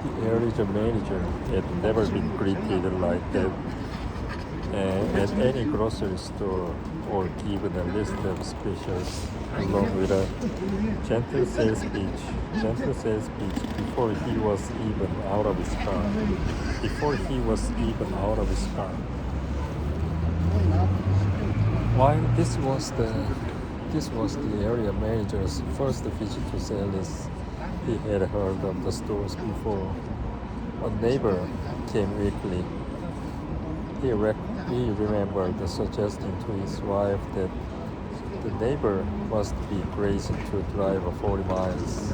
The area manager had never been greeted like that at any grocery store or given a list of specials along with a gentle sales speech. Gentle sales speech before he was even out of his car. Before he was even out of his car. While this was the area manager's first visit to Sally's, he had heard of the stores before. A neighbor came weekly. He remembered suggesting to his wife that the neighbor must be crazy to drive 40 miles.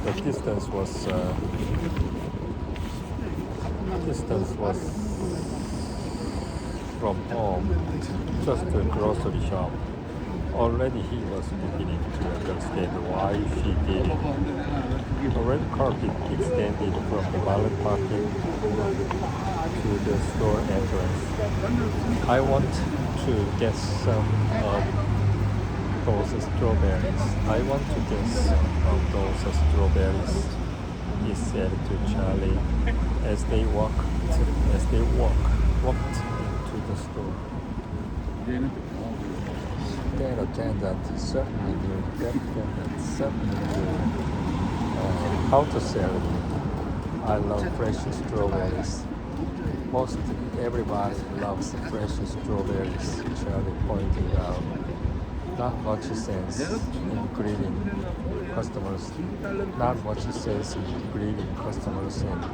The distance was from home, just a grocery shop. Already he was beginning to understand why she did it. A red carpet extended from the valet parking to the store entrance. I want to get some of those strawberries. I want to get some of those strawberries, he said to Charlie as they walked into the store. That attendant certainly knew how to sell it. I love fresh strawberries. Most everybody loves fresh strawberries, Charlie pointed out. Not much sense in greeting customers. Not much sense in greeting customers and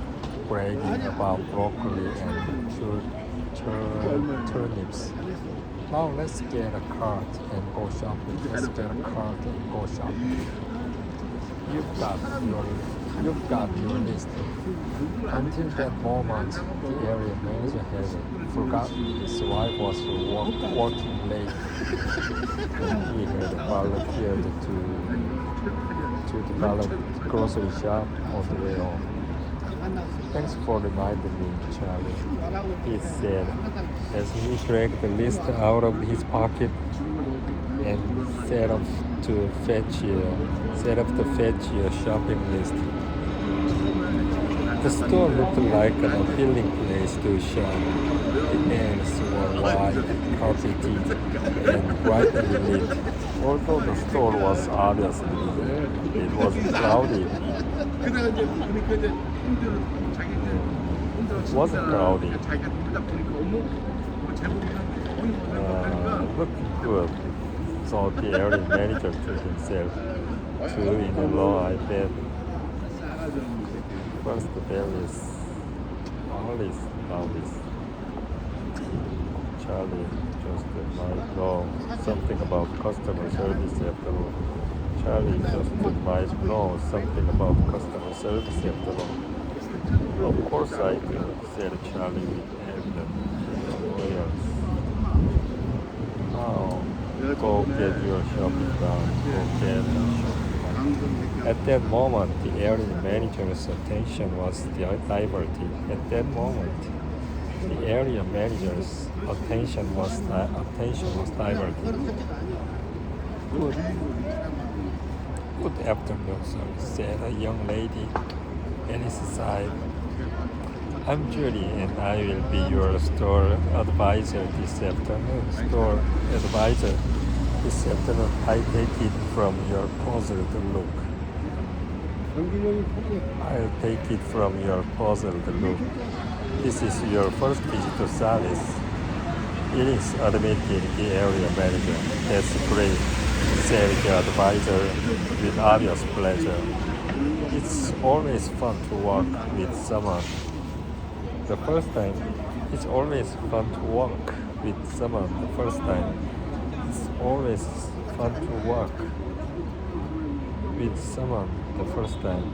bragging about broccoli and turnips. Now let's get a cart and go shopping. Let's get a cart and go shopping. You've got your list. Until that moment, the area manager had forgotten his wife was working late, and he had volunteered to develop grocery shop on the way home. Thanks for reminding me, Charlie, he said as he dragged the list out of his pocket and set up to fetch a shopping list. The store looked like an appealing place to shop. The ends were wide, carpeted, and brightly lit. Although the store was obviously it was crowded. It wasn't crowded. Looking good, thought the area manager to himself. Two in a row, I bet. First the berries. Always. Charlie just might know something about customer service after all. Charlie just might know something about customer service after all. Of course I do, said Charlie with evident annoyance. Oh, go get your shopping done. Go get your shopping done. At that moment, the area manager's attention was diverted. At that moment, the area manager's attention was diverted. Good afternoon, sir, said a young lady at his side. I'm Judy and I will be your store advisor this afternoon. I take it from your puzzled look. I'll take it from your puzzled look. This is your first visit to Sally's. It is, admitted the area manager. That's great, said the advisor with obvious pleasure. It's always fun to work with someone. The first time, it's always fun to work with someone the first time. It's always fun to work with someone the first time.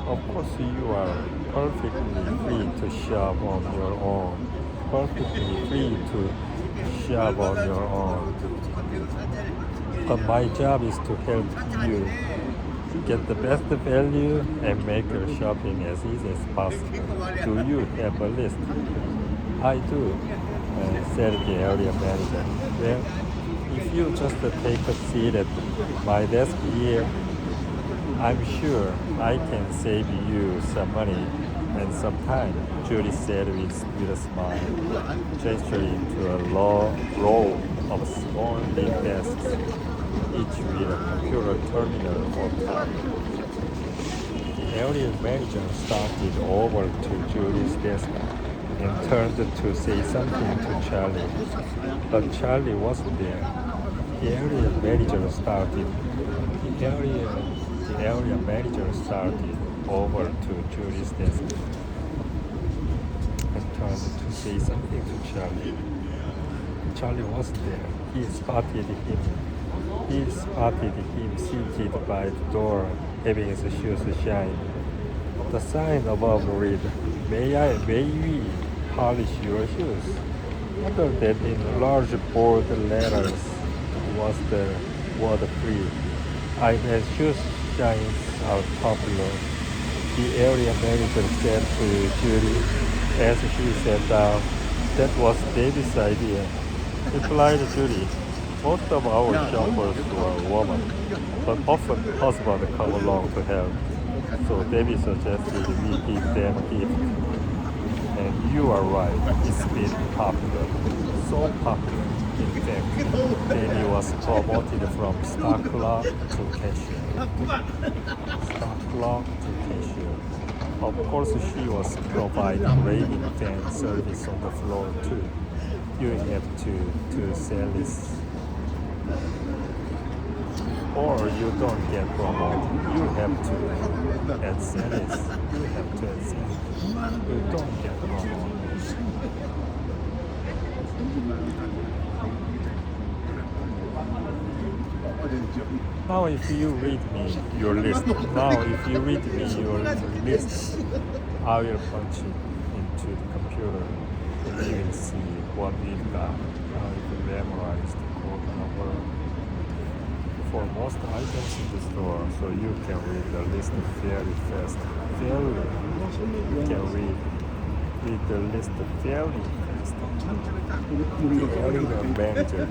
Of course, you are perfectly free to shop on your own. Perfectly free to shop on your own. But my job is to help you get the best value and make your shopping as easy as possible. Do you have a list? I do, said the area manager. Well, if you just take a seat at my desk here, I'm sure I can save you some money and some time, Judy said with a smile, gesturing to a row of small lit desks, each with a computer terminal on top. The area manager started over to Julie's desk and turned to say something to Charlie, but Charlie wasn't there. The area manager started. The area manager started over to Julie's desk and turned to say something to Charlie. Charlie wasn't there. He spotted him seated by the door, having his shoes shine. The sign above read, may we polish your shoes?" Under that in large bold letters was the word free. "I made shoes shines are popular," the area manager said to Judy as she sat down. "That was David's idea," replied Judy. "Most of our shoppers were women, but often husbands come along to help. So David suggested we give them a gift. And you are right, it's been popular. So popular. In fact, David was promoted from stock clerk to cashier. Stock clerk to cashier. Of course, she was providing raving fan service on the floor too. You have to sell this. Or you don't get promoted. You have to add sales. You have to add sales. You don't get promoted. Now if you read me your list, I will punch it into the computer. You will see what we've got. Now if you memorize the code number for most items in the store, so you can read the list very fast. You can read the list fairly fast. The area manager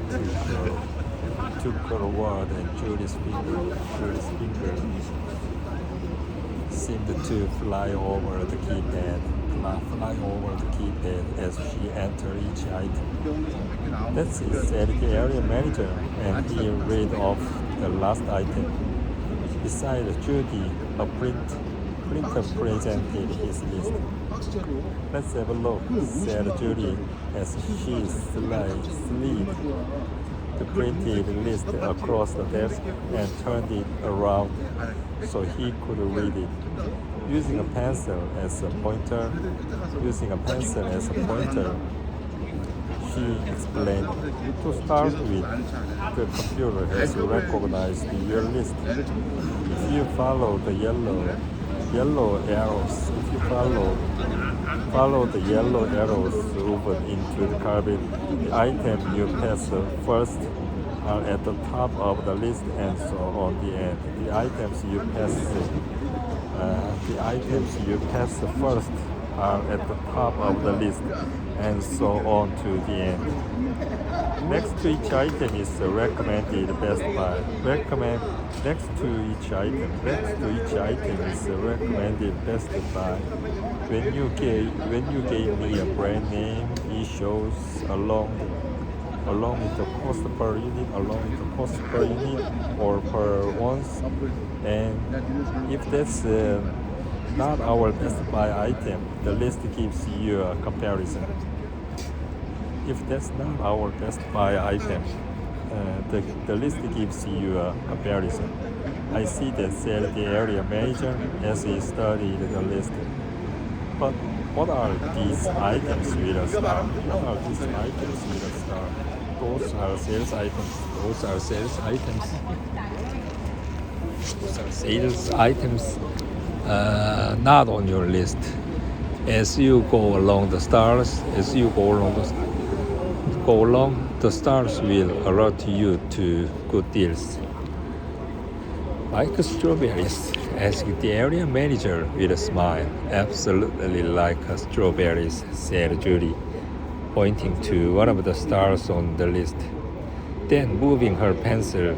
took her word, and Julie's finger seemed to fly over the keypad as she entered each item. "That's it," said the area manager, and he read off the last item. Beside Judy, a printer presented his list. "Let's have a look," said Judy as she slid the printed list across the desk and turned it around so he could read it. Using a pencil as a pointer, she explained. "To start with, the computer has recognized your list. If you follow the yellow arrows, woven into the carpet, the item you pass first are at the top of the list, and so on the end. The items you pass first are at the top of the list, and so on to the end. Next to each item is recommended best buy. Next to each item is recommended best buy. When you gave me a brand name, it shows along with the cost per unit or per once. And if that's not our best buy item, the list gives you a comparison. If that's not our best buy item, the list gives you a comparison." "I see that," said the area manager as he studied the list. "But what are these items with a star? Those are sales items. Not on your list. As you go along, the stars will alert you to good deals." "Like strawberries?" asked the area manager with a smile. "Absolutely like strawberries," said Judy, pointing to one of the stars on the list. Then, moving her pencil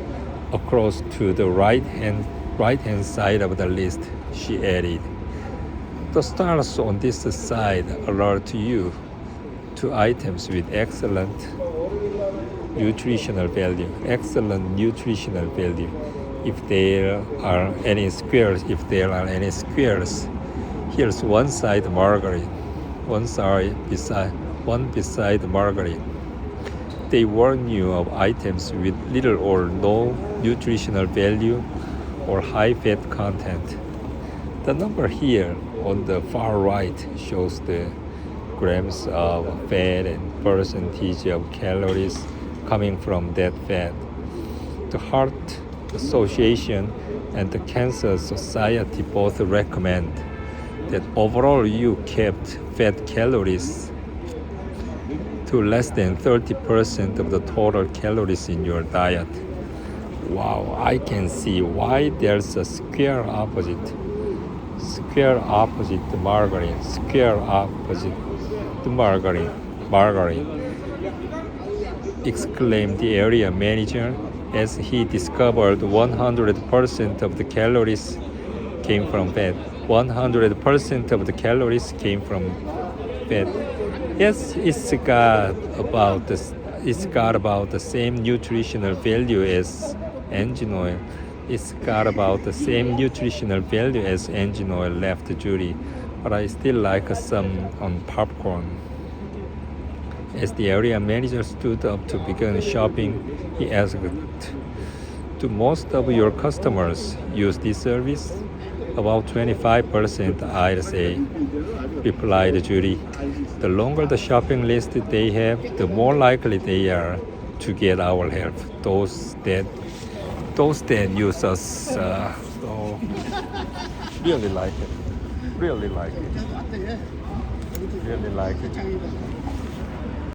across to the right-hand right-hand side of the list, she added. The stars on this side alert you to items with excellent nutritional value. Excellent nutritional value. If there are any squares, here's one side margarine, one beside margarine. They warn you of items with little or no nutritional value or high fat content. The number here on the far right shows the grams of fat and percentage of calories coming from that fat. The Heart Association and the Cancer Society both recommend that overall you kept fat calories to less than 30% of the total calories in your diet. Wow, I can see why there's a square opposite the margarine, exclaimed the area manager as he discovered 100% of the calories came from fat. 100% of the calories came from fat. Yes, it's got about the same nutritional value as engine oil. It's got about the same nutritional value as engine oil, left Judy, but I still like some on popcorn. As the area manager stood up to begin shopping, he asked, "Do most of your customers use this service?" "About 25%, I'd say," replied Judy. "The longer the shopping list they have, the more likely they are to get our help. Those that use us, so really like it.